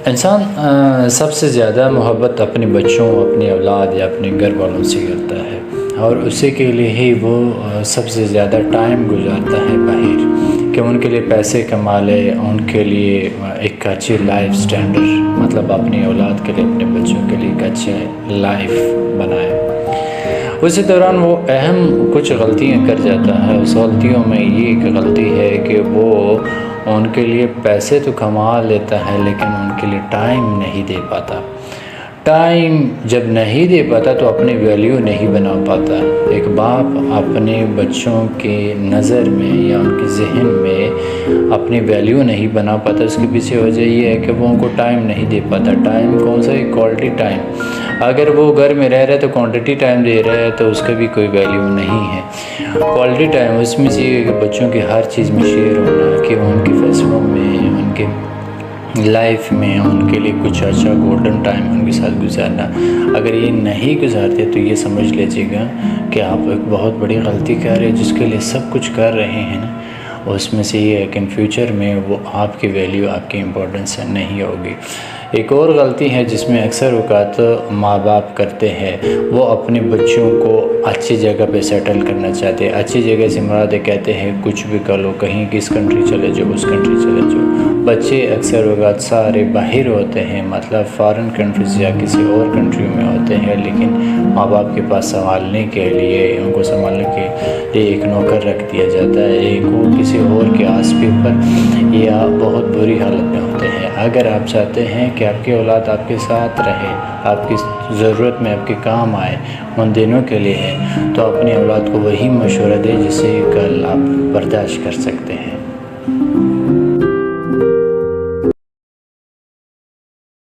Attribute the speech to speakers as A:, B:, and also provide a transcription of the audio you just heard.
A: انسان سب سے زیادہ محبت اپنے بچوں، اپنی اولاد یا اپنے گھر والوں سے کرتا ہے، اور اسی کے لیے ہی وہ سب سے زیادہ ٹائم گزارتا ہے باہر، کہ ان کے لیے پیسے کما لے، ان کے لیے ایک اچھی لائف سٹینڈرڈ، مطلب اپنی اولاد کے لیے، اپنے بچوں کے لیے ایک اچھے لائف بنائے۔ اسی دوران وہ اہم کچھ غلطیاں کر جاتا ہے۔ اس غلطیوں میں یہ ایک غلطی ہے کہ وہ ان کے لیے پیسے تو کما لیتا ہے لیکن ان کے لیے ٹائم نہیں دے پاتا۔ ٹائم جب نہیں دے پاتا تو اپنی ویلیو نہیں بنا پاتا۔ ایک باپ اپنے بچوں کے نظر میں یا ان کے ذہن میں اپنی ویلیو نہیں بنا پاتا، اس کے پیچھے وجہ یہ ہے کہ وہ ان کو ٹائم نہیں دے پاتا۔ ٹائم کون سا ہے؟ Quality time. اگر وہ گھر میں رہ رہے تو کوانٹٹی ٹائم دے رہے ہے تو اس کا بھی کوئی ویلیو نہیں ہے۔ کوالٹی ٹائم اس میں سے یہ ہے کہ بچوں کی ہر چیز میں شیئر ہونا، کہ ان کے فیسٹیول میں، ان کے لائف میں ان کے لیے کچھ اچھا گولڈن ٹائم ان کے ساتھ گزارنا۔ اگر یہ نہیں گزارتے تو یہ سمجھ لیجیے گا کہ آپ ایک بہت بڑی غلطی کر رہے ہیں، جس کے لیے سب کچھ کر رہے ہیں نا، اس میں سے یہ ہے کہ ان فیوچر میں وہ آپ کی ویلیو، آپ کی امپورٹنس نہیں ہوگی۔ ایک اور غلطی ہے جس میں اکثر اوقات ماں باپ کرتے ہیں، وہ اپنے بچوں کو اچھی جگہ پہ سیٹل کرنا چاہتے ہیں۔ اچھی جگہ سے مراد کہتے ہیں کچھ بھی کر لو، کہیں کس کنٹری چلے جاؤ، اس کنٹری چلے جاؤ۔ بچے اکثر اوقات سارے باہر ہوتے ہیں، مطلب فارن کنٹریز یا کسی اور کنٹری میں ہوتے ہیں، لیکن ماں باپ کے پاس سنبھالنے کے لیے، ان کو سنبھالنے کے لیے ایک نوکر رکھ دیا جاتا ہے، ایک وہ کسی اور کے آسپے پر یا بہت بری حالت میں ہوتے ہیں۔ اگر آپ چاہتے ہیں کہ آپ کی اولاد آپ کے ساتھ رہے، آپ کی ضرورت میں آپ کے کام آئے، ان دنوں کے لیے ہے، تو اپنی اولاد کو وہی مشورہ دے جسے کل آپ برداشت کر سکتے ہیں۔